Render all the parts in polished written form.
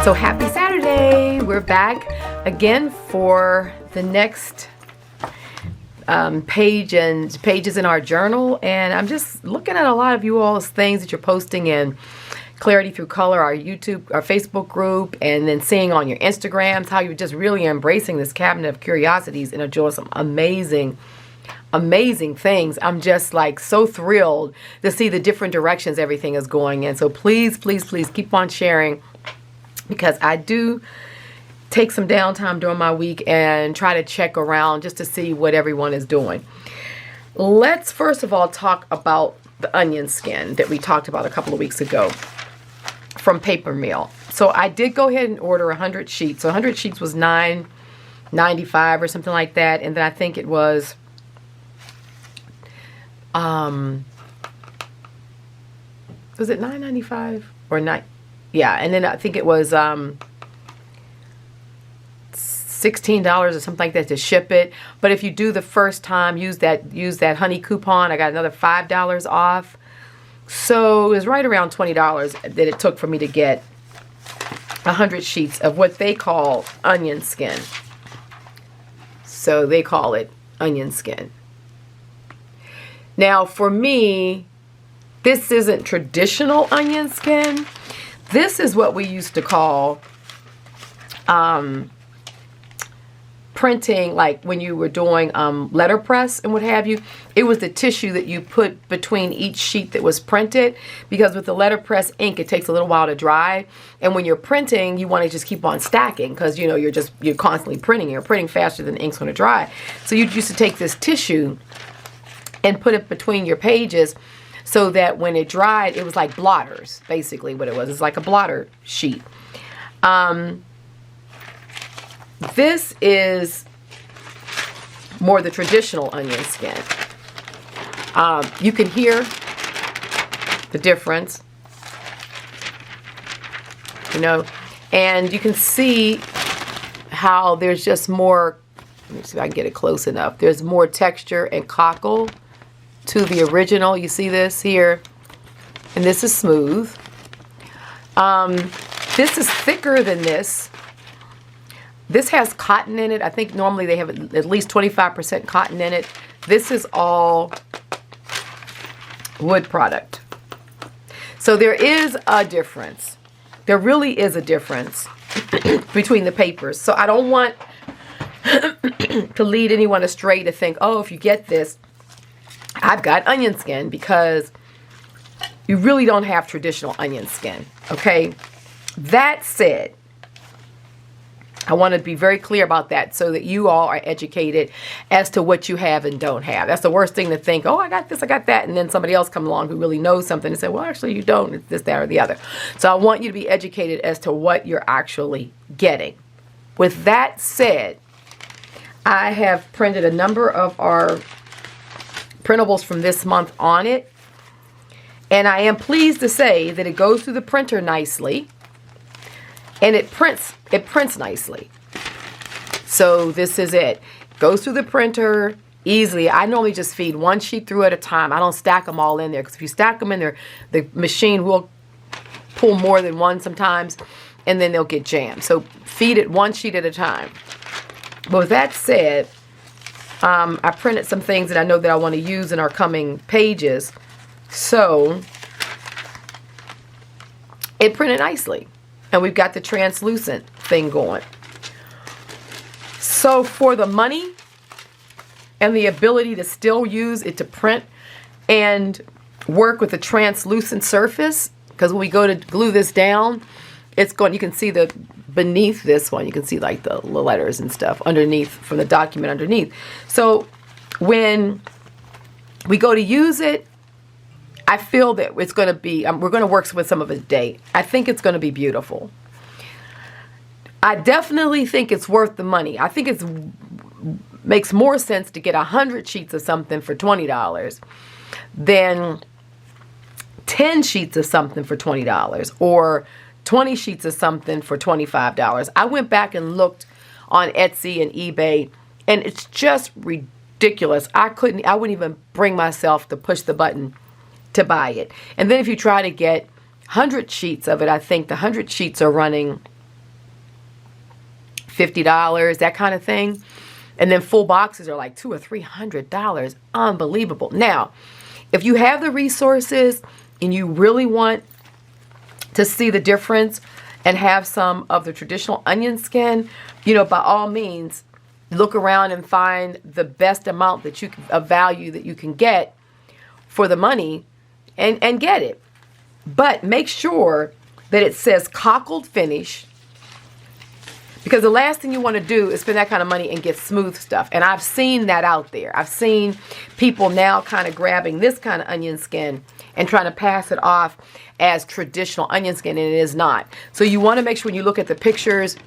So happy Saturday! We're back again for the next pages in our journal, and I'm just looking at a lot of you all's things that you're posting in Clarity Through Color, our Facebook group, and then seeing on your Instagrams how you're just really embracing this cabinet of curiosities and are doing some amazing things. I'm just like so thrilled to see the different directions everything is going in. So please keep on sharing, because I do take some downtime during my week and try to check around just to see what everyone is doing. Let's first of all talk about the onion skin that we talked about a couple of weeks ago from Paper Mill. So I did go ahead and order 100 sheets. So 100 sheets was $9.95 or something like that, and then I think it was it $9.95 or $9? Yeah, and then I think it was $16 or something like that to ship it. But if you do the first time, use that honey coupon, I got another $5 off. So it was right around $20 that it took for me to get 100 sheets of what they call onion skin. So they call it onion skin. Now for me, this isn't traditional onion skin. This is what we used to call printing, like when you were doing letterpress and what have you. It was the tissue that you put between each sheet that was printed, because with the letterpress ink it takes a little while to dry, and when you're printing you want to just keep on stacking, because you know you're constantly printing. You're printing faster than the ink's going to dry. So you used to take this tissue and put it between your pages, so that when it dried, it was like blotters, basically what it was. It's like a blotter sheet. This is more the traditional onion skin. You can hear the difference, you know, and you can see how there's just more. Let me see if I can get it close enough. There's more texture and cockle to the original. You see this here, and this is smooth. This is thicker than this. This has cotton in it. I think normally they have at least 25% cotton in it. This is all wood product. So there is a difference. There really is a difference between the papers. So I don't want to lead anyone astray to think, oh, if you get this, I've got onion skin, because you really don't have traditional onion skin, okay? That said, I want to be very clear about that so that you all are educated as to what you have and don't have. That's the worst thing to think, oh, I got this, I got that, and then somebody else come along who really knows something and say, well, actually you don't, it's this, that, or the other. So I want you to be educated as to what you're actually getting. With that said, I have printed a number of our printables from this month on it, and I am pleased to say that it goes through the printer nicely, and it prints nicely. So this is it. Goes through the printer easily. I normally just feed one sheet through at a time. I don't stack them all in there, because if you stack them in there, the machine will pull more than one sometimes, and then they'll get jammed. So feed it one sheet at a time. But with that said, I printed some things that I know that I want to use in our coming pages. So it printed nicely. And we've got the translucent thing going. So for the money and the ability to still use it to print and work with a translucent surface, because when we go to glue this down, it's going, you can see the beneath this one, you can see like the letters and stuff underneath from the document underneath. So when we go to use it, I feel that it's going to be, we're going to work with some of it today. I think it's going to be beautiful. I definitely think it's worth the money. I think it makes more sense to get 100 sheets of something for $20 than 10 sheets of something for $20 or 20 sheets of something for $25. I went back and looked on Etsy and eBay, and it's just ridiculous. I wouldn't even bring myself to push the button to buy it. And then if you try to get 100 sheets of it, I think the 100 sheets are running $50, that kind of thing. And then full boxes are like $200 or $300. Unbelievable. Now, if you have the resources and you really want to see the difference and have some of the traditional onion skin, you know, by all means, look around and find the best amount that you can, of value that you can get for the money and get it. But make sure that it says cockled finish, because the last thing you want to do is spend that kind of money and get smooth stuff. And I've seen that out there. I've seen people now kind of grabbing this kind of onion skin and trying to pass it off as traditional onion skin, and it is not. So you want to make sure when you look at the pictures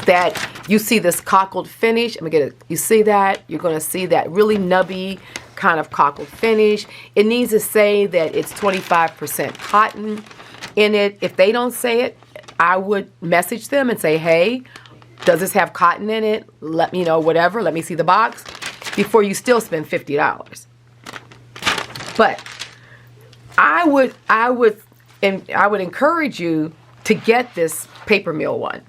that you see this cockled finish. I'm gonna get it. You see that? You're gonna see that really nubby kind of cockled finish. It needs to say that it's 25% cotton in it. If they don't say it, I would message them and say, hey, does this have cotton in it? Let me know, whatever. Let me see the box before you still spend $50. But I would encourage you to get this paper mill one,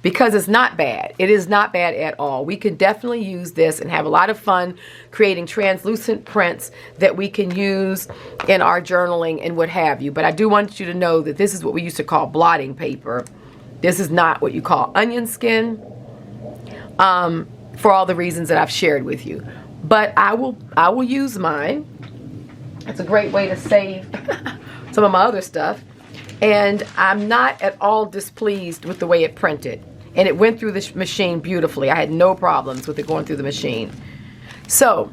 because it's not bad. It is not bad at all. We can definitely use this and have a lot of fun creating translucent prints that we can use in our journaling and what have you. But I do want you to know that this is what we used to call blotting paper. This is not what you call onion skin, for all the reasons that I've shared with you. But I will use mine. It's a great way to save some of my other stuff. And I'm not at all displeased with the way it printed. And it went through the machine beautifully. I had no problems with it going through the machine. So,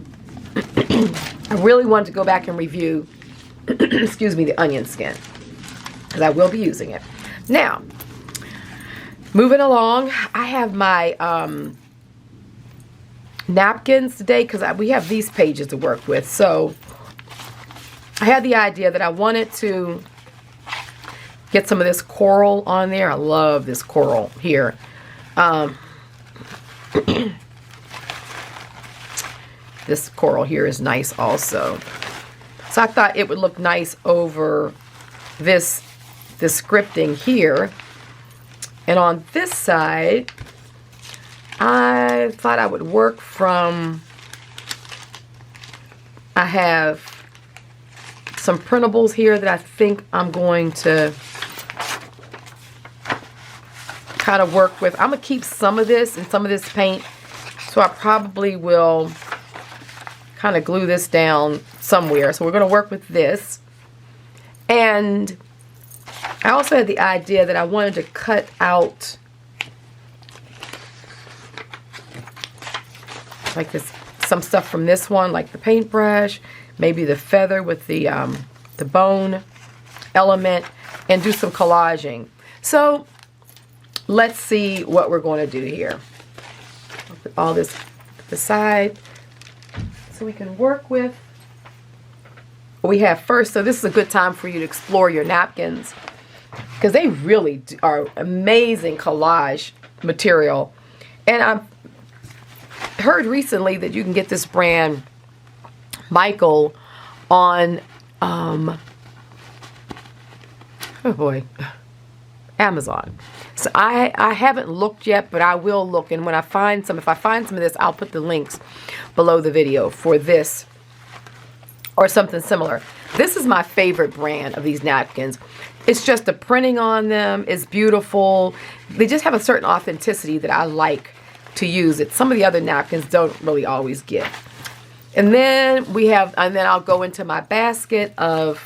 I really wanted to go back and review, excuse me, the onion skin, because I will be using it. Now, moving along, I have my napkins today, because we have these pages to work with. So, I had the idea that I wanted to get some of this coral on there. I love this coral here. This coral here is nice also. So I thought it would look nice over this scripting here. And on this side, I thought I would work from, I have some printables here that I think I'm going to kind of work with. I'm going to keep some of this and some of this paint, so I probably will kind of glue this down somewhere. So we're going to work with this. And I also had the idea that I wanted to cut out like this, some stuff from this one, like the paintbrush, maybe the feather with the bone element, and do some collaging. So let's see what we're going to do here. I'll put all this to the side so we can work with what we have first. So this is a good time for you to explore your napkins, because they really are amazing collage material. And I've heard recently that you can get this brand Michael on oh boy, Amazon. So I haven't looked yet, but I will look, and when I find some, if I find some of this, I'll put the links below the video for this or something similar. This is my favorite brand of these napkins. It's just the printing on them is beautiful. They just have a certain authenticity that I like to use it. Some of the other napkins don't really always get. And then we have, and then I'll go into my basket of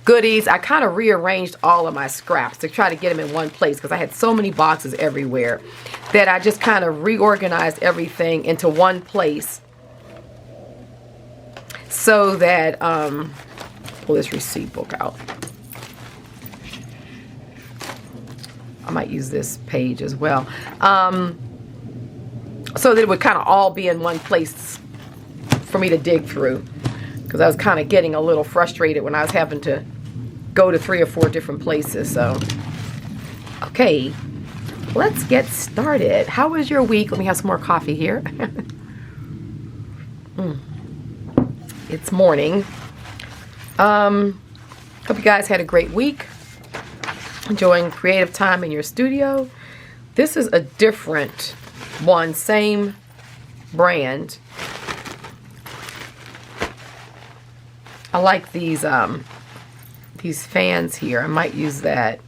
goodies. I kind of rearranged all of my scraps to try to get them in one place, because I had so many boxes everywhere that I just kind of reorganized everything into one place, so that pull this receipt book out. I might use this page as well. So that it would kind of all be in one place for me to dig through, because I was kind of getting a little frustrated when I was having to go to 3 or 4 different places. So, okay, let's get started. How was your week? Let me have some more coffee here. It's morning. Hope you guys had a great week. enjoying creative time in your studio. This is a different one, same brand. I like these fans here. I might use that.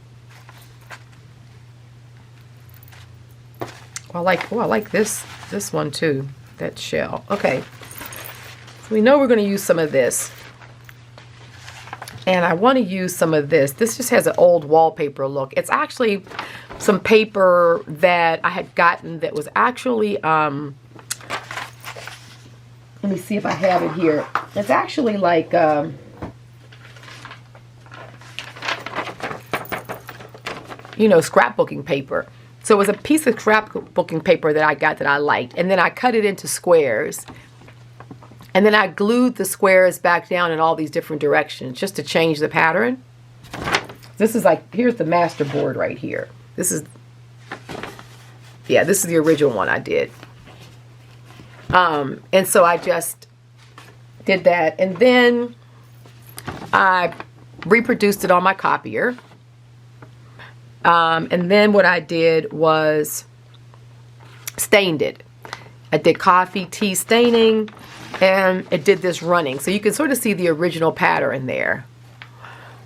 I like this one too, that shell. Okay, so we know we're going to use some of this. And I want to use some of this. This just has an old wallpaper look. It's actually some paper that I had gotten that was actually, let me see if I have it here. It's actually like, you know, scrapbooking paper. So it was a piece of scrapbooking paper that I got that I liked. And then I cut it into squares. And then I glued the squares back down in all these different directions just to change the pattern. This is like, here's the master board right here. This is, yeah, this is the original one I did. And so I just did that. And then I reproduced it on my copier. And then what I did was stained it. I did coffee, tea staining. And it did this running. So you can sort of see the original pattern there.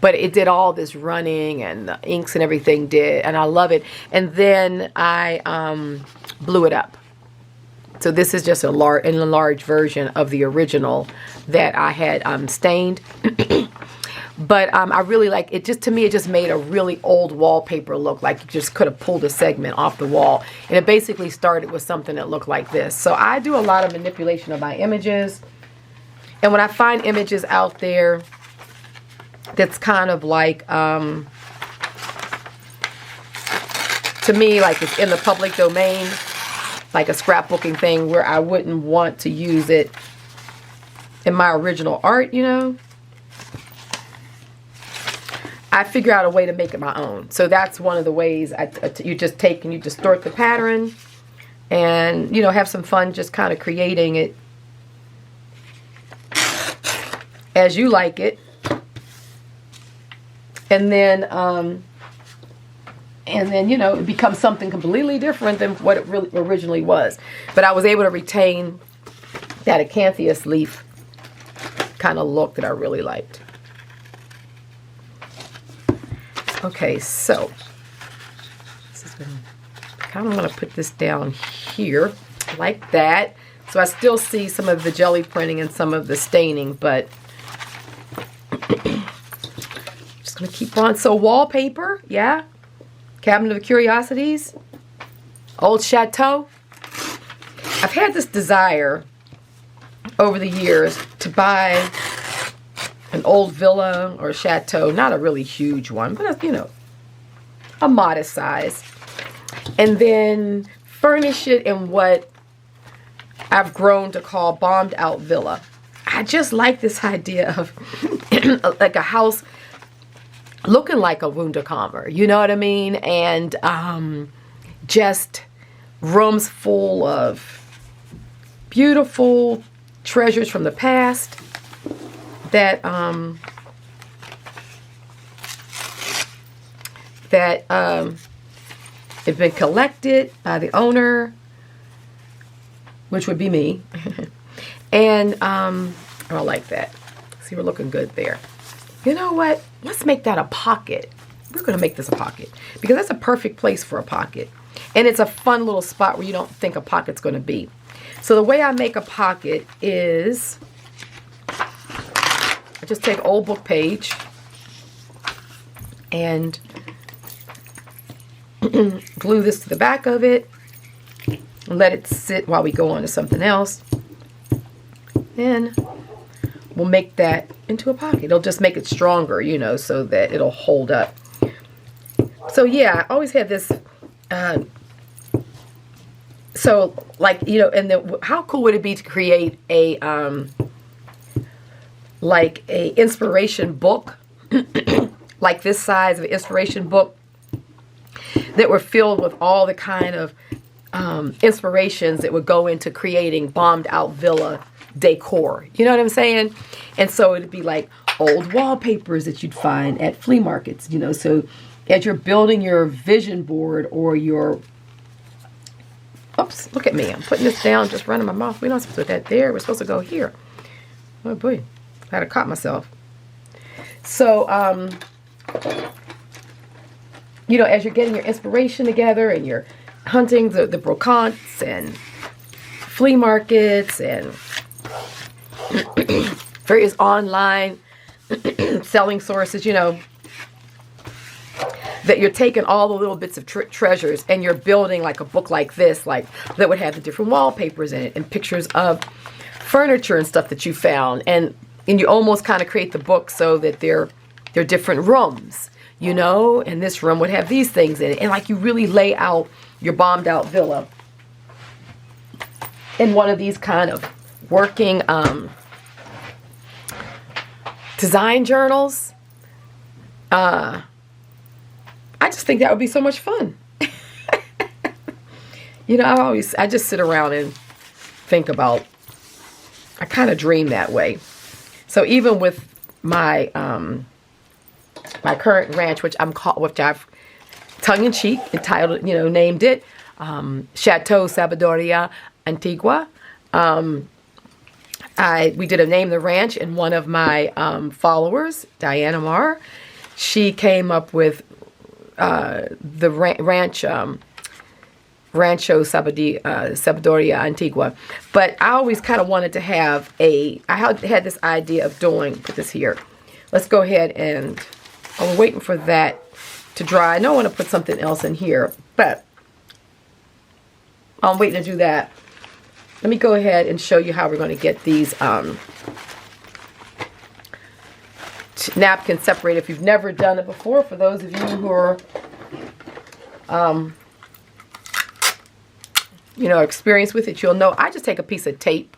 But it did all this running and the inks and everything did. And I love it. And then I blew it up. So this is just an enlarged version of the original that I had stained. But I really like it. Just to me, it just made a really old wallpaper look like you just could have pulled a segment off the wall. And it basically started with something that looked like this. So I do a lot of manipulation of my images. And when I find images out there that's kind of like, to me, like it's in the public domain, like a scrapbooking thing where I wouldn't want to use it in my original art, you know. I figure out a way to make it my own. So that's one of the ways you just take and you distort the pattern and, you know, have some fun just kind of creating it as you like it. And then, you know, it becomes something completely different than what it really originally was. But I was able to retain that acanthus leaf kind of look that I really liked. Okay, so this is kind of want to put this down here like that. So I still see some of the jelly printing and some of the staining, but just going to keep on. So wallpaper, yeah. Cabinet of Curiosities. Old Chateau. I've had this desire over the years to buy an old villa or chateau, not a really huge one, but you know, a modest size, and then furnish it in what I've grown to call bombed out villa. I just like this idea of like a house looking like a Wunderkammer, you know what I mean? And just rooms full of beautiful treasures from the past that have been collected by the owner, which would be me. And I like that. See, we're looking good there. You know what? Let's make that a pocket. We're going to make this a pocket because that's a perfect place for a pocket. And it's a fun little spot where you don't think a pocket's going to be. So the way I make a pocket is I just take old book page and glue this to the back of it and let it sit while we go on to something else. Then we'll make that into a pocket. It'll just make it stronger, you know, so that it'll hold up. So yeah, I always had this, so like, you know, and then how cool would it be to create a, like a inspiration book, like this size of an inspiration book that were filled with all the kind of inspirations that would go into creating bombed out villa decor. You know what I'm saying? And so it'd be like old wallpapers that you'd find at flea markets, you know, so as you're building your vision board or your, oops, look at me. I'm putting this down, just running my mouth. We're not supposed to put that there. We're supposed to go here. Oh boy, I had to caught myself. So, you know, as you're getting your inspiration together and you're hunting the brocantes and flea markets and various online selling sources, you know, that you're taking all the little bits of treasures and you're building like a book like this, like that would have the different wallpapers in it and pictures of furniture and stuff that you found, and you almost kind of create the book so that they're different rooms, you know, and this room would have these things in it, and like you really lay out your bombed out villa in one of these kind of working design journals. I just think that would be so much fun. You know, I just sit around and think about, I kind of dream that way. So even with my my current ranch, which I've tongue-in-cheek entitled, you know, named it Chateau Sabadoria Antigua. We did name the ranch, and one of my followers, Diana Marr, she came up with the ranch, Rancho Sabadoria Antigua. But I always kind of wanted to have I had this idea of doing, put this here. Let's go ahead and, I'm waiting for that to dry. I know I want to put something else in here, but I'm waiting to do that. Let me go ahead and show you how we're going to get these napkins separated. If you've never done it before, for those of you who are you know, experienced with it, you'll know I just take a piece of tape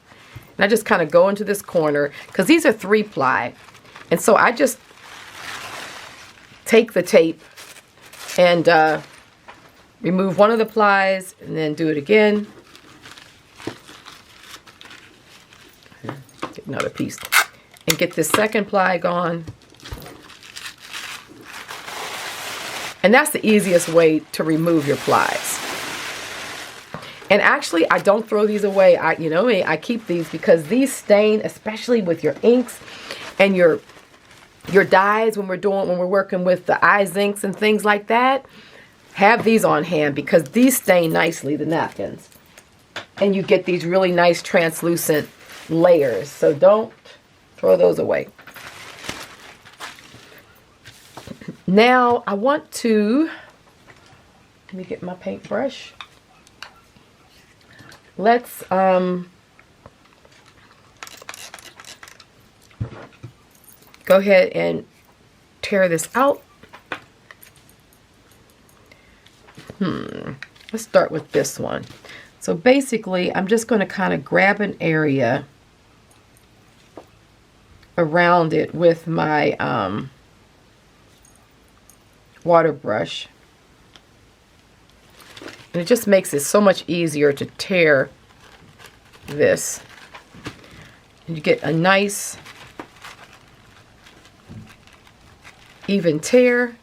and I just kind of go into this corner, because these are 3-ply, and so I just take the tape and remove one of the plies and then do it again. Get another piece and get this second ply gone. And that's the easiest way to remove your plies. And actually, I don't throw these away. You know me, I keep these because these stain, especially with your inks and your dyes when we're working with the 𝐼𝐧𝐝 and things like that. Have these on hand because these stain nicely, the napkins. And you get these really nice translucent layers. So don't throw those away. Now I want to, let me get my paintbrush. Let's go ahead and tear this out. Let's start with this one. So basically, I'm just going to kind of grab an area around it with my water brush. And it just makes it so much easier to tear this. And you get a nice even tear.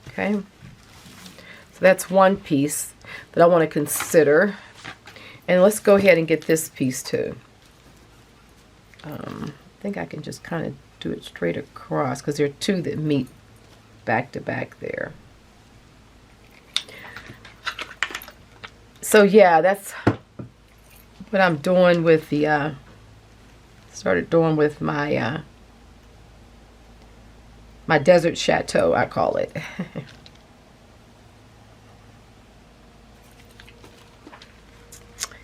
Okay, so that's one piece that I want to consider. And let's go ahead and get this piece too. I think I can just kind of do it straight across because there are two that meet back to back there. So yeah, that's what I'm doing with the, started doing with my, my desert chateau, I call it.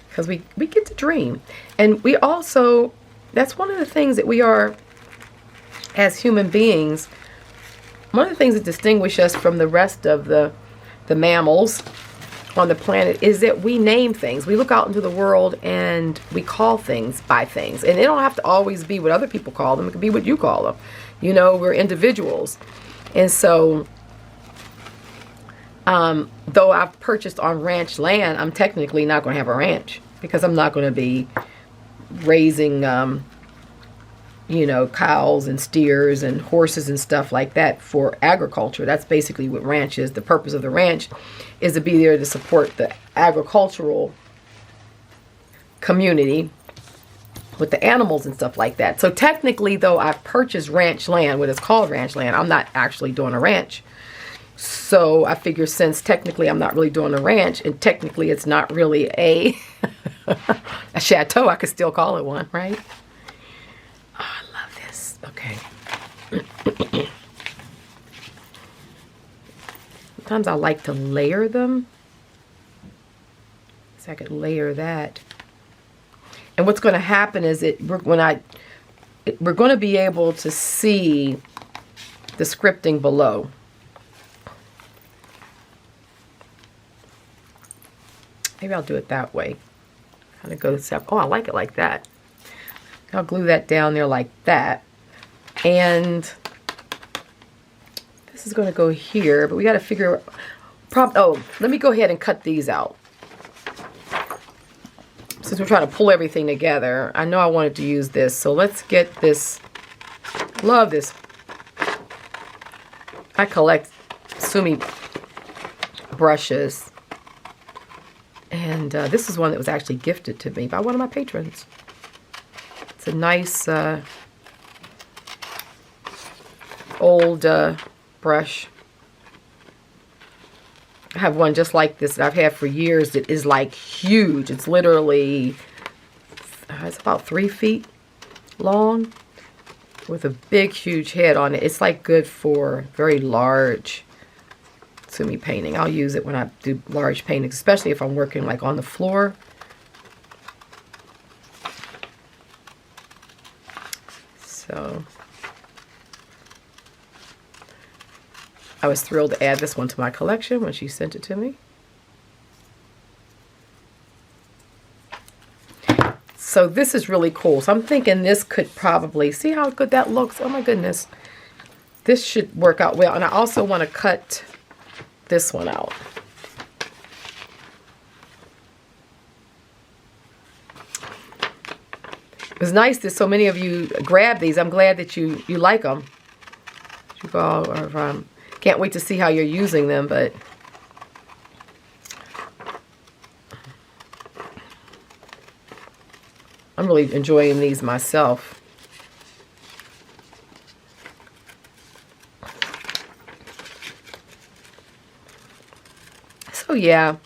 Because we get to dream. And we also, that's one of the things that we are, as human beings, one of the things that distinguish us from the rest of the mammals on the planet is that we name things. We look out into the world and we call things by things. And it don't have to always be what other people call them. It could be what you call them. You know, we're individuals. And so, though I've purchased on ranch land, I'm technically not going to have a ranch. because I'm not going to be raising, you know, cows and steers and horses and stuff like that for agriculture. That's basically what ranch is. The purpose of the ranch is to be there to support the agricultural community with the animals and stuff like that. So technically, though, I've purchased ranch land, what is called ranch land, I'm not actually doing a ranch. So I figure since technically I'm not really doing a ranch, and technically it's not really a a chateau, I could still call it one, right? Oh, I love this. Okay. Sometimes I like to layer them, so I could layer that. And what's going to happen is we're going to be able to see the scripting below. Maybe I'll do it that way. Kind of go separate. Oh, I like it like that. I'll glue that down there like that. And this is going to go here, but we got to figure. Oh, let me go ahead and cut these out. Since we're trying to pull everything together, I know I wanted to use this, so let's get this. Love this. I collect Sumi brushes, and this is one that was actually gifted to me by one of my patrons. It's a nice old brush. I have one just like this that I've had for years that is like huge. It's literally, it's about 3 feet long with a big, huge head on it. It's like good for very large Sumi painting. I'll use it when I do large paintings, especially if I'm working like on the floor. So I was thrilled to add this one to my collection when she sent it to me. So this is really cool. So I'm thinking this could probably, see how good that looks? Oh my goodness. This should work out well. And I also want to cut this one out. It was nice that so many of you grabbed these. I'm glad that you like them. You all are, can't wait to see how you're using them, but I'm really enjoying these myself. So yeah,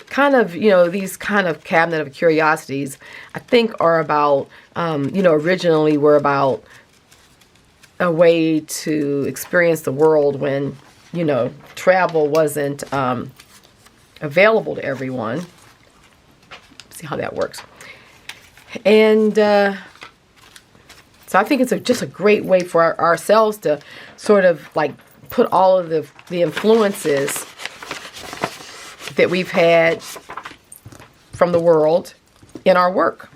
kind of, you know, these kind of cabinet of curiosities, I think are about, you know, originally were about a way to experience the world when, you know, travel wasn't available to everyone. See how that works. And so I think it's just a great way for ourselves to sort of like put all of the influences that we've had from the world in our work.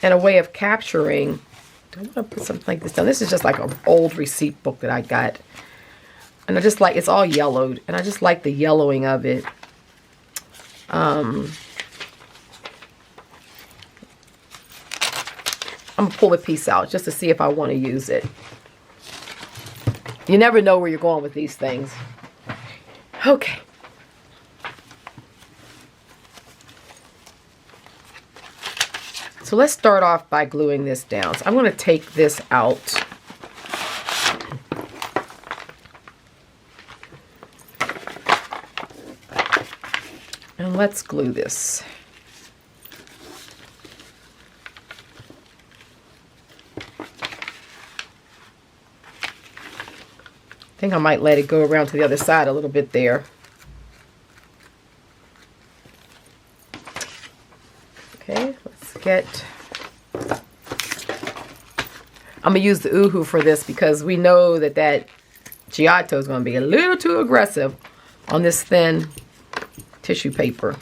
And a way of capturing. I want to put something like this down. This is just like an old receipt book that I got. And I just like, it's all yellowed. And I just like the yellowing of it. I'm going to pull a piece out just to see if I want to use it. You never know where you're going with these things. Okay. So let's start off by gluing this down. So I'm going to take this out. And let's glue this. I think I might let it go around to the other side a little bit there. Okay, let's get... I'm going to use the Uhu for this because we know that that Giotto is going to be a little too aggressive on this thin tissue paper.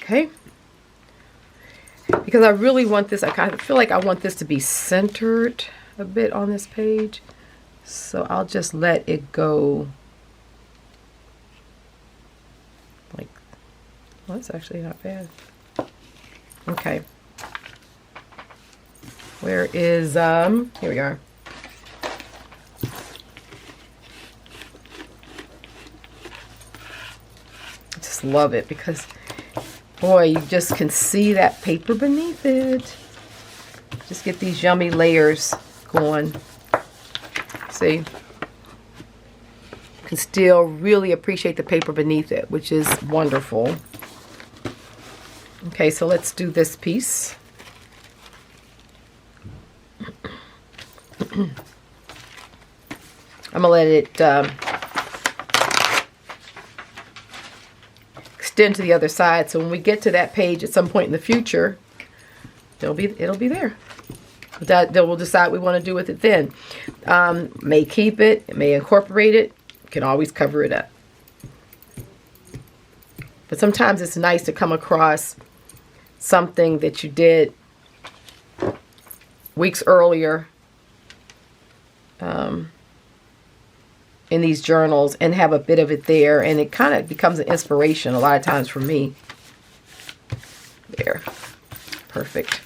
Okay. because I really want this, I kind of feel like I want this to be centered a bit on this page. So I'll just let it go like, well, that's actually not bad. Okay. Where is, here we are. I just love it because, boy, you just can see that paper beneath it. Just get these yummy layers going. See? You can still really appreciate the paper beneath it, which is wonderful. Okay, so let's do this piece. I'm gonna let it extend to the other side, so when we get to that page at some point in the future, it'll be there. Then we'll decide what we want to do with it then. May keep it, may incorporate it, can always cover it up. But sometimes it's nice to come across something that you did weeks earlier in these journals and have a bit of it there, and it kind of becomes an inspiration a lot of times for me. There. Perfect.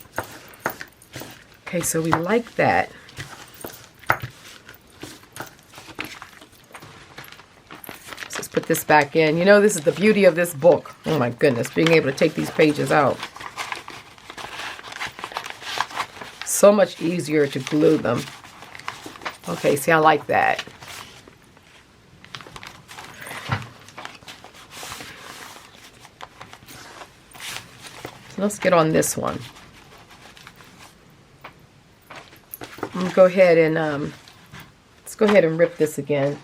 Okay, so we like that. Let's put this back in. You know, this is the beauty of this book. Oh my goodness, being able to take these pages out. So much easier to glue them. Okay, see, I like that. So let's get on this one. I'm gonna go ahead and let's go ahead and rip this again.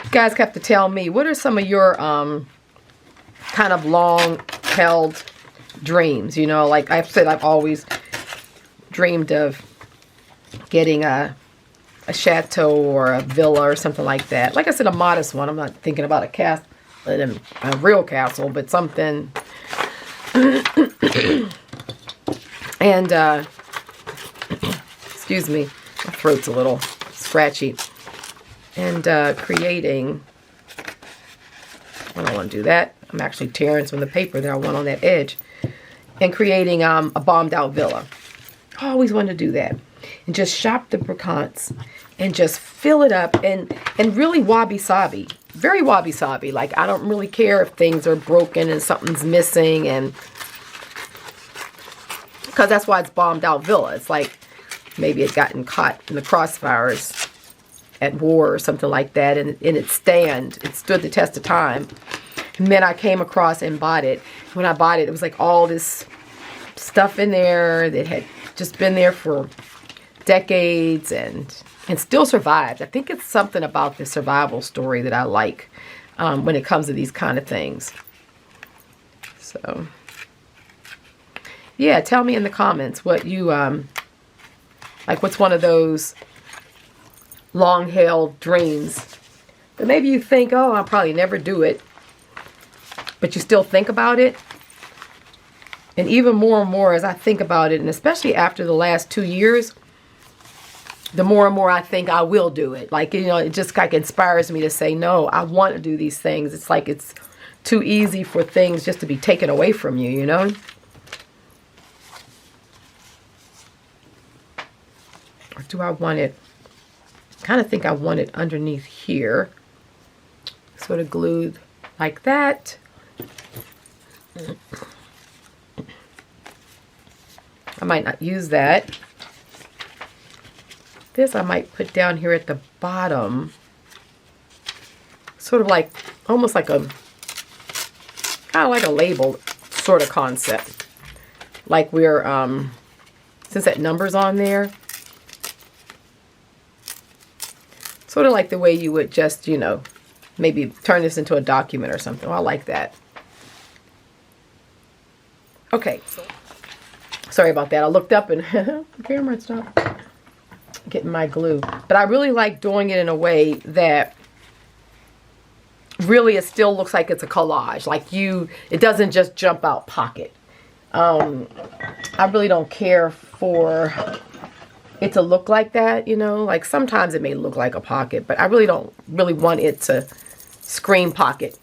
You guys have to tell me, what are some of your kind of long held dreams? You know, like I've said, I've always dreamed of getting a chateau or a villa or something like that. Like I said, a modest one. I'm not thinking about a castle, a real castle, but something. And excuse me, my throat's a little scratchy. And creating, I don't want to do that. I'm actually tearing some of the paper that I want on that edge. And creating a bombed out villa. I always wanted to do that. And just shop the brocants and just fill it up and really wabi-sabi. Very wabi-sabi. Like, I don't really care if things are broken and something's missing, and because that's why it's bombed out villa. It's like maybe it gotten caught in the crossfires at war or something like that, and it stood the test of time. And then I came across and bought it. When I bought it, it was like all this stuff in there that had just been there for decades and still survived. I think it's something about the survival story that I like when it comes to these kind of things. So yeah, tell me in the comments what you like, what's one of those long-held dreams that maybe you think, oh, I'll probably never do it, but you still think about it. And even more and more as I think about it, and especially after the last 2 years, the more and more I think I will do it. Like, you know, it just like inspires me to say, no, I want to do these things. It's like it's too easy for things just to be taken away from you, you know? Or do I want it? I kind of think I want it underneath here. Sort of glued like that. I might not use that. This I might put down here at the bottom. Sort of like, almost like a, kind of like a label sort of concept. Like we're, since that number's on there, sort of like the way you would just, you know, maybe turn this into a document or something. Well, I like that. Okay. sorry about that. I looked up and the camera stopped getting my glue. But I really like doing it in a way that really it still looks like it's a collage. Like it doesn't just jump out pocket. I really don't care for it to look like that, you know. Like sometimes it may look like a pocket, but I really don't really want it to scream pocket.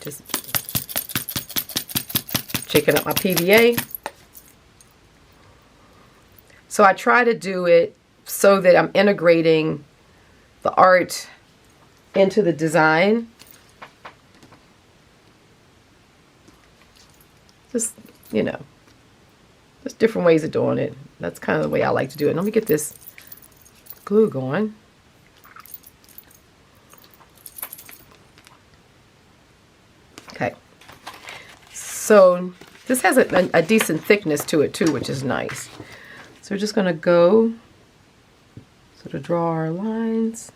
Just shaking up my PVA. So I try to do it so that I'm integrating the art into the design. Just, you know, there's different ways of doing it. That's kind of the way I like to do it. Let me get this glue going. Okay. So this has a decent thickness to it too, which is nice. So we're just going to go sort of draw our lines.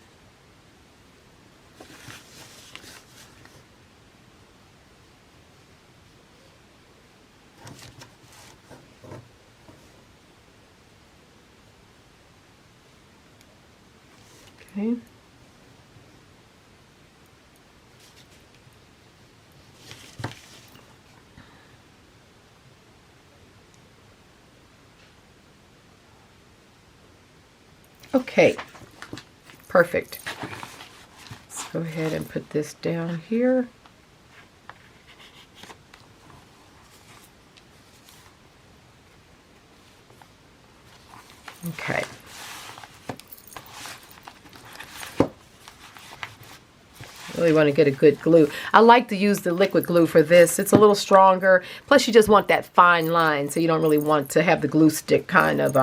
Okay. Okay, perfect. Let's go ahead and put this down here. Okay. Really want to get a good glue. I like to use the liquid glue for this. It's a little stronger. Plus you just want that fine line, so you don't really want to have the glue stick kind of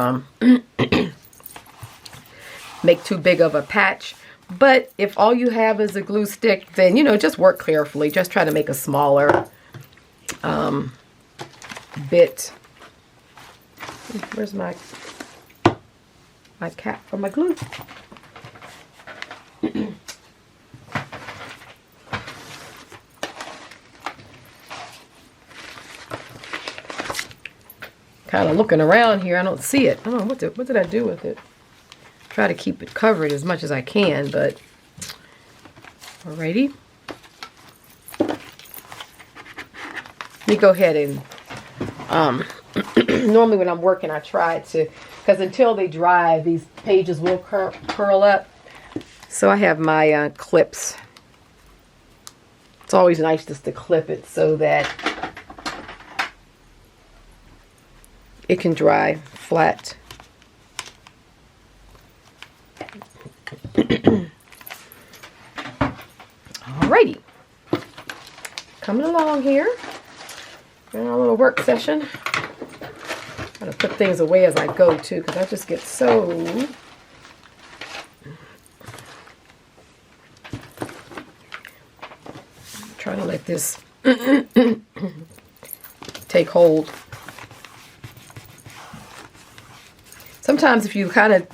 make too big of a patch. But if all you have is a glue stick, then, you know, just work carefully. Just try to make a smaller bit. Where's my cap for my glue? Kind of looking around here, I don't see it. I don't know, what did I do with it? Try to keep it covered as much as I can, but alrighty. Let me go ahead and normally when I'm working I try to, because until they dry these pages will curl up. So I have my clips. It's always nice just to clip it so that it can dry flat. Alrighty, coming along here in our little work session. I'm gonna put things away as I go too, because I just get so trying to let this take hold. Sometimes if you kind of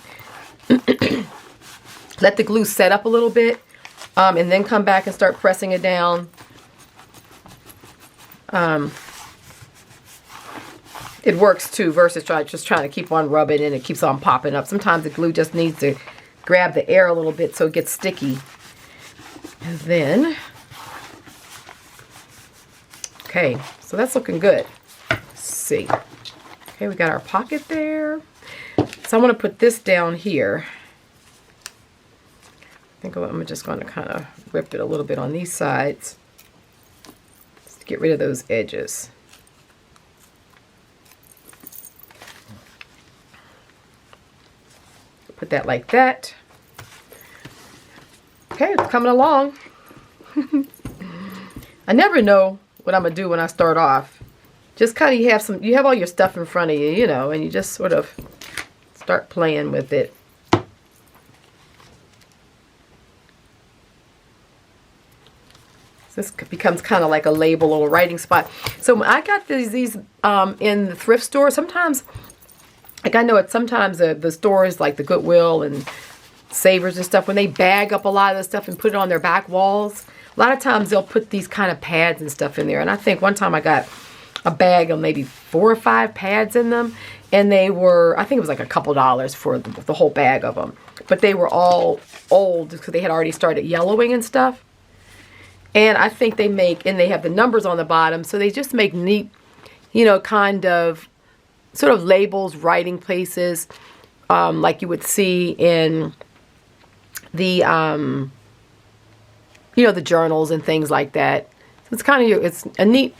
let the glue set up a little bit and then come back and start pressing it down, it works too, versus just trying to keep on rubbing and it keeps on popping up. Sometimes the glue just needs to grab the air a little bit so it gets sticky. And then, okay, so that's looking good. Let's see. Okay, we got our pocket there. So I'm going to put this down here. I think I'm just going to kind of whip it a little bit on these sides. Just to get rid of those edges. Put that like that. Okay, it's coming along. I never know what I'm going to do when I start off. Just kind of you have all your stuff in front of you, you know, and you just sort of start playing with it. This becomes kind of like a label or a writing spot. So when I got these in the thrift store, sometimes, like I know it, sometimes the stores like the Goodwill and Savers and stuff, when they bag up a lot of the stuff and put it on their back walls, a lot of times they'll put these kind of pads and stuff in there. And I think one time I got a bag of maybe 4 or 5 pads in them. And they were, I think it was like a couple dollars for the whole bag of them. But they were all old because they had already started yellowing and stuff. And I think they make, and they have the numbers on the bottom, so they just make neat, you know, kind of, sort of labels, writing places, like you would see in the, you know, the journals and things like that. So it's kind of, it's a neat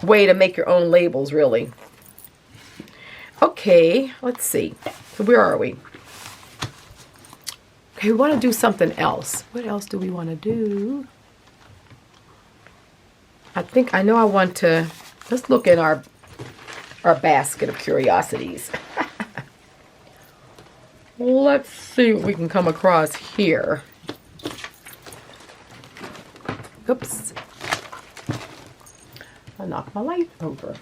way to make your own labels, really. Okay, let's see. So where are we? Okay, we want to do something else. What else do we want to do? I think I know I want to, let's look in our basket of curiosities. Let's see what we can come across here. Oops. I knocked my light over.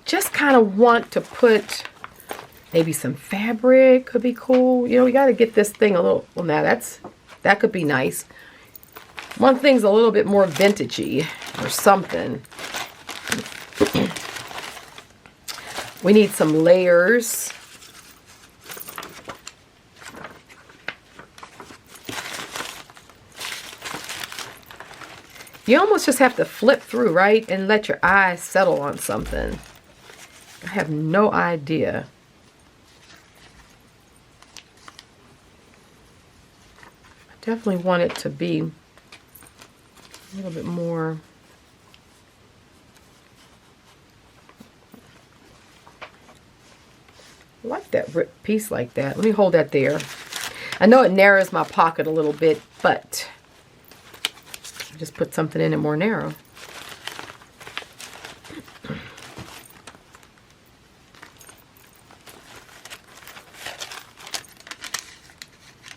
Just kind of want to put maybe some fabric, could be cool. You know, we got to get this thing a little, well now that could be nice. One thing's a little bit more vintagey or something. We need some layers. You almost just have to flip through, right? And let your eyes settle on something. I have no idea. I definitely want it to be a little bit more. I like that ripped piece like that. Let me hold that there. I know it narrows my pocket a little bit, but I just put something in it more narrow.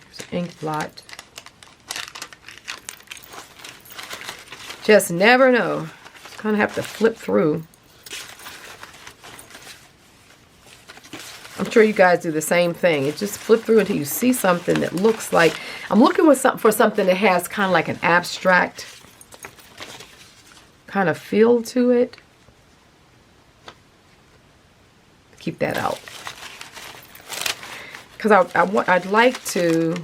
There's an ink blot. Just never know. Just kind of have to flip through. I'm sure you guys do the same thing. You just flip through until you see something that looks like, I'm looking for something that has kind of like an abstract kind of feel to it. Keep that out. Because I'd like to,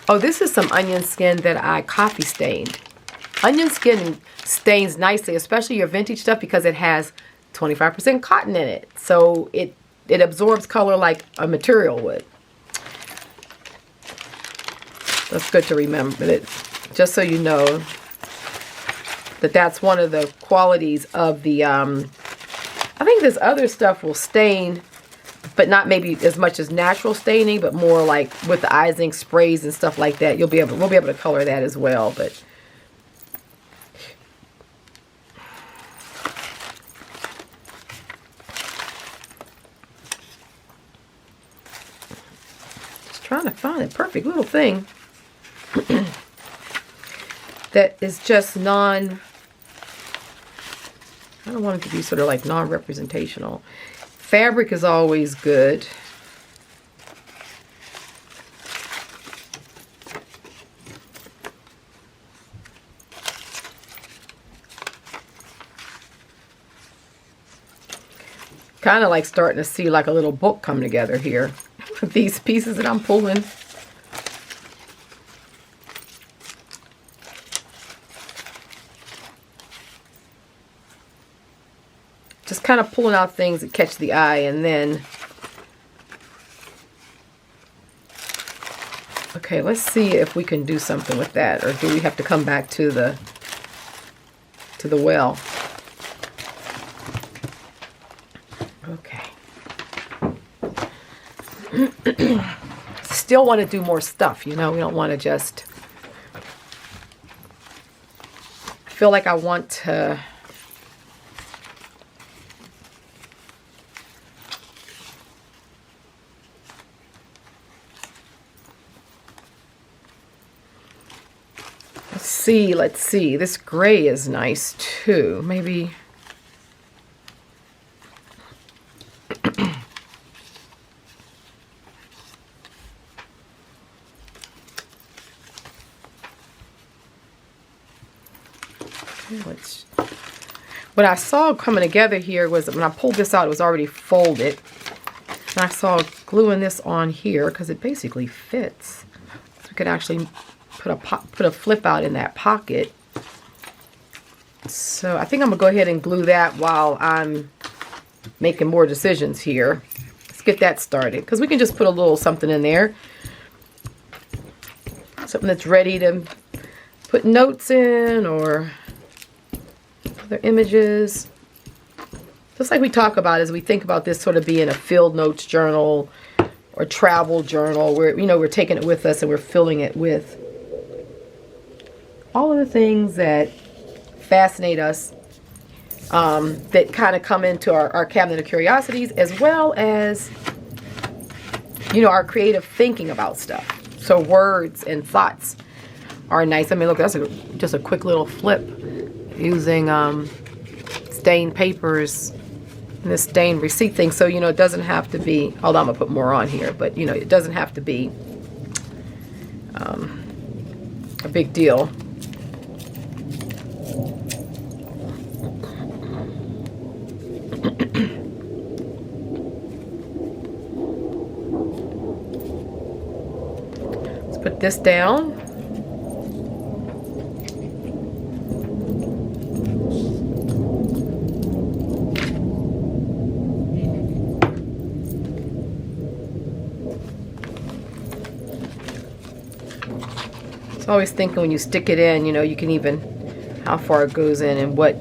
oh, this is some onion skin that I coffee stained. Onion skin stains nicely, especially your vintage stuff, because it has 25% cotton in it. So it absorbs color like a material would. That's good to remember. It, just so you know that that's one of the qualities of the, I think this other stuff will stain, but not maybe as much as natural staining, but more like with the 𝐼𝐧𝐝 sprays and stuff like that. We'll be able to color that as well, but trying to find a perfect little thing that is just I don't want it to be sort of like non-representational. Fabric is always good. Kind of like starting to see like a little book come together here. These pieces that I'm pulling. Just kind of pulling out things that catch the eye, and then, okay, let's see if we can do something with that, or do we have to come back to the well? Okay. Still want to do more stuff, you know. We don't want to just, I feel like I want to let's see, this gray is nice too. Maybe what I saw coming together here was when I pulled this out, it was already folded. And I saw gluing this on here because it basically fits. So we could actually put a flip out in that pocket. So I think I'm gonna go ahead and glue that while I'm making more decisions here. Let's get that started because we can just put a little something in there. Something that's ready to put notes in or other images. Just like we talk about as we think about this sort of being a field notes journal or travel journal where, you know, we're taking it with us and we're filling it with all of the things that fascinate us, that kind of come into our cabinet of curiosities, as well as, you know, our creative thinking about stuff. So words and thoughts are nice. I mean, look, that's just a quick little flip using stained papers and this stained receipt thing. So, you know, it doesn't have to be, although I'm going to put more on here, but, you know, it doesn't have to be a big deal. Let's put this down. Always thinking when you stick it in, you know, you can even how far it goes in and what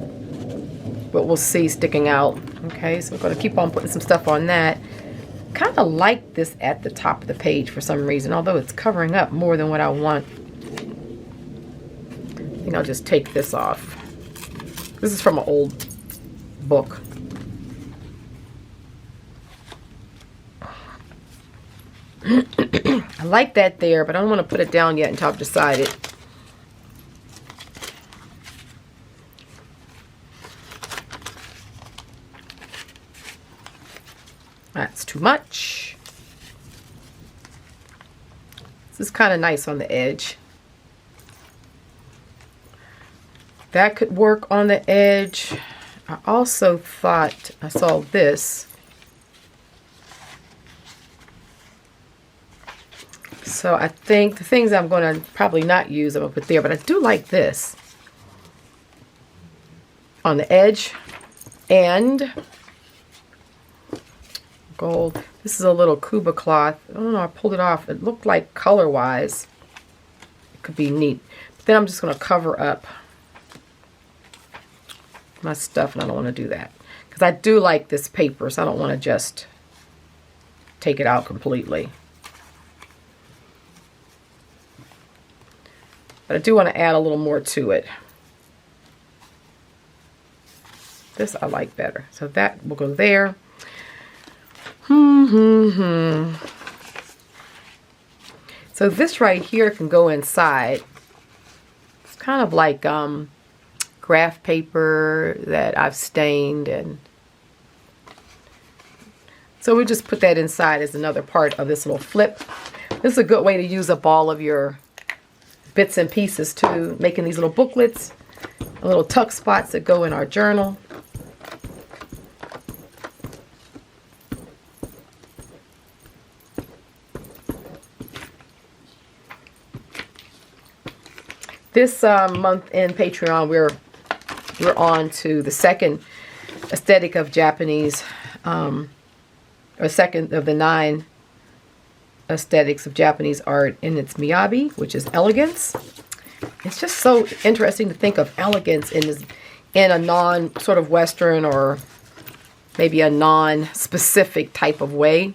we'll see sticking out. Okay, so we're going to keep on putting some stuff on that. Kind of like this at the top of the page for some reason, although it's covering up more than what I want. I think I'll just take this off. This is from an old book. I like that there, but I don't want to put it down yet until I've decided. That's too much. This is kind of nice on the edge. That could work on the edge. I also thought I saw this. So I think the things I'm going to probably not use, I'm going to put there. But I do like this on the edge. And gold. This is a little 𝐴𝐽 cloth. I don't know, I pulled it off. It looked like color-wise it could be neat. But then I'm just going to cover up my stuff, and I don't want to do that. Because I do like this paper, so I don't want to just take it out completely. But I do want to add a little more to it. This I like better. So that will go there. So this right here can go inside. It's kind of like graph paper that I've stained, and so we just put that inside as another part of this little flip. This is a good way to use up all of your bits and pieces too, making these little booklets, little tuck spots that go in our journal. This month in Patreon, we're on to the second aesthetic of Japanese, or second of the 9 aesthetics of Japanese art, and it's 𝐼𝐍𝐼𝐍, which is elegance. It's just so interesting to think of elegance in a non sort of Western or maybe a non-specific type of way.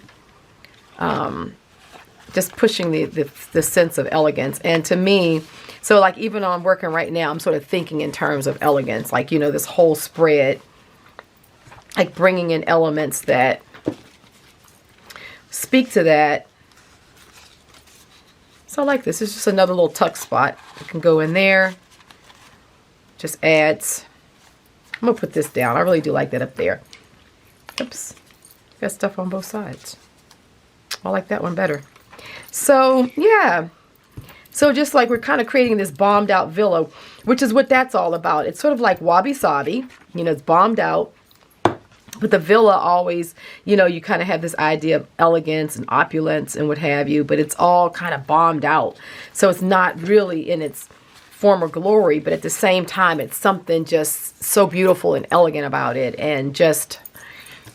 Just pushing the sense of elegance. And to me, so like even though I'm working right now, I'm sort of thinking in terms of elegance, like, you know, this whole spread, like bringing in elements that speak to that. So I like this. It's just another little tuck spot. It can go in there. Just adds. I'm going to put this down. I really do like that up there. Oops. Got stuff on both sides. I like that one better. So, yeah. So just like we're kind of creating this bombed out villa, which is what that's all about. It's sort of like wabi-sabi, you know, it's bombed out. But the villa always, you know, you kind of have this idea of elegance and opulence and what have you, but it's all kind of bombed out. So it's not really in its former glory, but at the same time, it's something just so beautiful and elegant about it and just,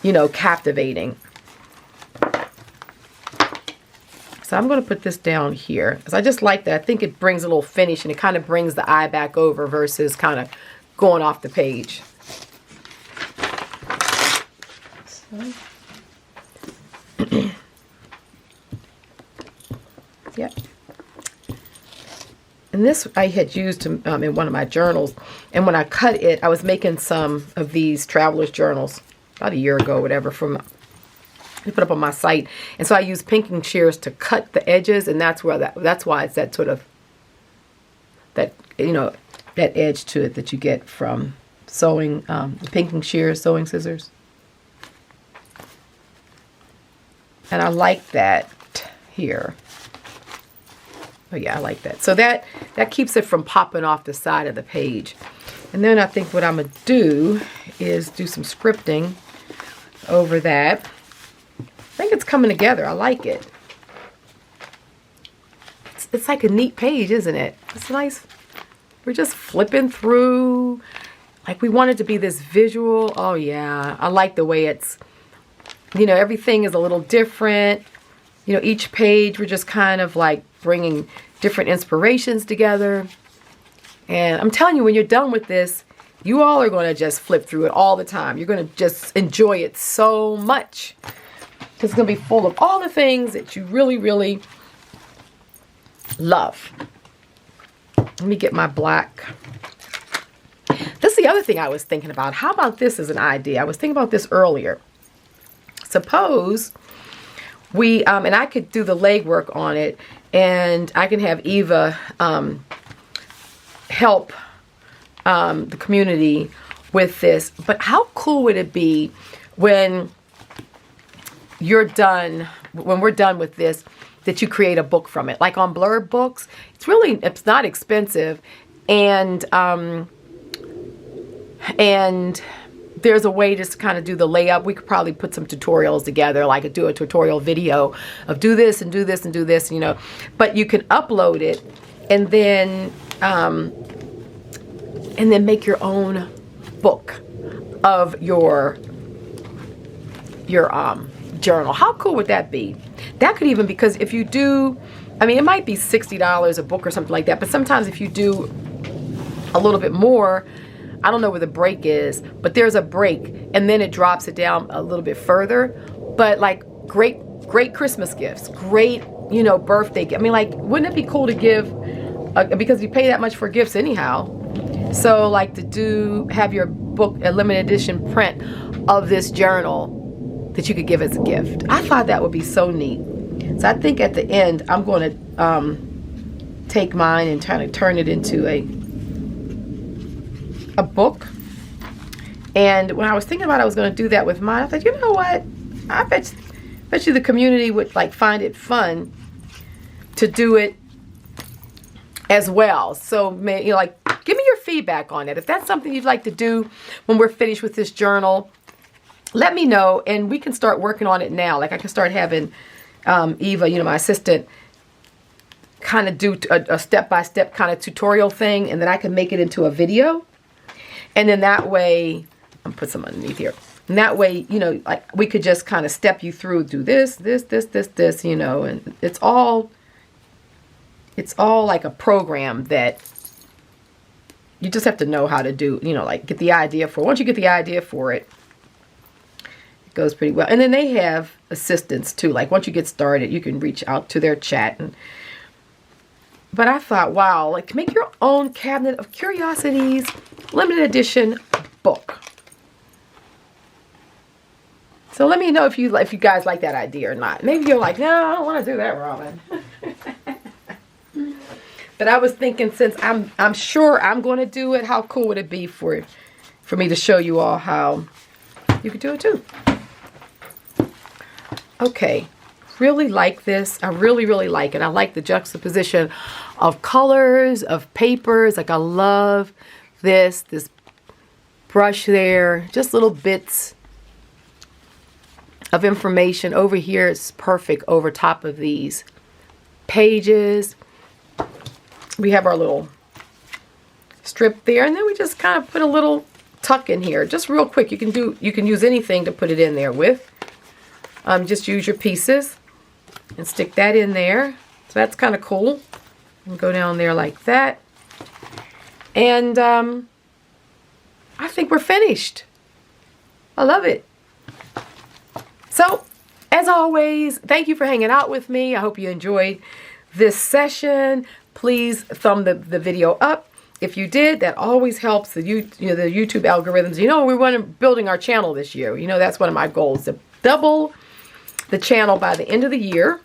you know, captivating. So I'm going to put this down here because I just like that. I think it brings a little finish and it kind of brings the eye back over versus kind of going off the page. Yeah. And this I had used in one of my journals. And when I cut it, I was making some of these traveler's journals about a year ago, or whatever, from I put up on my site. And so I used pinking shears to cut the edges, and that's where that's why it's that sort of that, you know, that edge to it that you get from sewing, pinking shears, sewing scissors. And I like that here. Oh yeah, I like that. So that keeps it from popping off the side of the page. And then I think what I'm going to do is do some scripting over that. I think it's coming together. I like it. It's like a neat page, isn't it? It's nice. We're just flipping through. Like we want it to be this visual. Oh yeah, I like the way it's, you know, everything is a little different. You know, each page we're just kind of like bringing different inspirations together. And I'm telling you, when you're done with this, you all are going to just flip through it all the time. You're going to just enjoy it so much. It's going to be full of all the things that you really, really love. Let me get my black. This is the other thing I was thinking about. How about this as an idea? I was thinking about this earlier. Suppose we, and I could do the legwork on it, and I can have Eva help the community with this. But how cool would it be when you're done, when we're done with this, that you create a book from it? Like on Blurb Books, it's not expensive, and there's a way just to kind of do the layup. We could probably put some tutorials together, like do a tutorial video of do this and do this and do this, you know. But you can upload it and then make your own book of your journal. How cool would that be? That could even, because if you do, I mean, it might be $60 a book or something like that, but sometimes if you do a little bit more, I don't know where the break is, but there's a break, and then it drops it down a little bit further. But like great Christmas gifts, great, you know, birthday gifts. I mean, like, wouldn't it be cool to give, because you pay that much for gifts anyhow. So like have your book, a limited edition print of this journal that you could give as a gift. I thought that would be so neat. So I think at the end, I'm going to take mine and try to turn it into a book. And when I was thinking about I was going to do that with mine, I thought, you know what? I bet you the community would like find it fun to do it as well. So, you know, like, give me your feedback on it. If that's something you'd like to do when we're finished with this journal, let me know, and we can start working on it now. Like I can start having Eva, you know, my assistant, kind of do a step-by-step kind of tutorial thing, and then I can make it into a video. And then that way, I'm put some underneath here. And that way, you know, like we could just kind of step you through, do this, you know, and it's all like a program that you just have to know how to do, you know, like get the idea for. Once you get the idea for it, it goes pretty well. And then they have assistants too. Like once you get started, you can reach out to their chat. But I thought, wow, like make your own cabinet of curiosities, limited edition book. So let me know if you guys like that idea or not. Maybe you're like, no, I don't want to do that, Robin. But I was thinking, since I'm sure I'm going to do it, how cool would it be for me to show you all how you could do it too? Okay. Really like this. I really like it. I like the juxtaposition of colors, of papers. Like I love this brush there, just little bits of information. Over here it's perfect over top of these pages. We have our little strip there, and then we just kind of put a little tuck in here, just real quick. You can use anything to put it in there with. Just use your pieces and stick that in there. So that's kind of cool. And go down there like that. And I think we're finished. I love it. So, as always, thank you for hanging out with me. I hope you enjoyed this session. Please thumb the video up. If you did, that always helps the YouTube algorithms. You know, we want to building our channel this year. You know, that's one of my goals, to double the channel by the end of the year.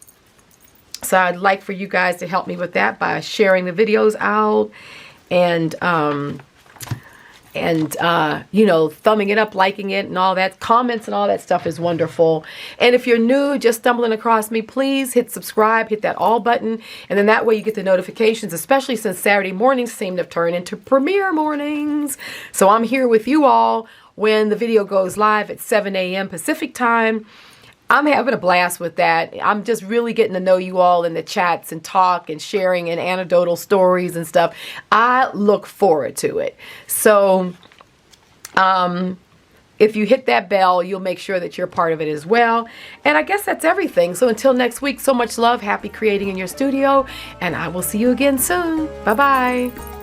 So I'd like for you guys to help me with that by sharing the videos out and you know, thumbing it up, liking it, and all that. Comments and all that stuff is wonderful. And if you're new, just stumbling across me, please hit subscribe, hit that all button, and then that way you get the notifications, especially since Saturday mornings seem to have turned into premiere mornings. So I'm here with you all when the video goes live at 7 a.m. Pacific time. I'm having a blast with that. I'm just really getting to know you all in the chats and talk and sharing and anecdotal stories and stuff. I look forward to it. So if you hit that bell, you'll make sure that you're part of it as well. And I guess that's everything. So until next week, so much love. Happy creating in your studio. And I will see you again soon. Bye-bye.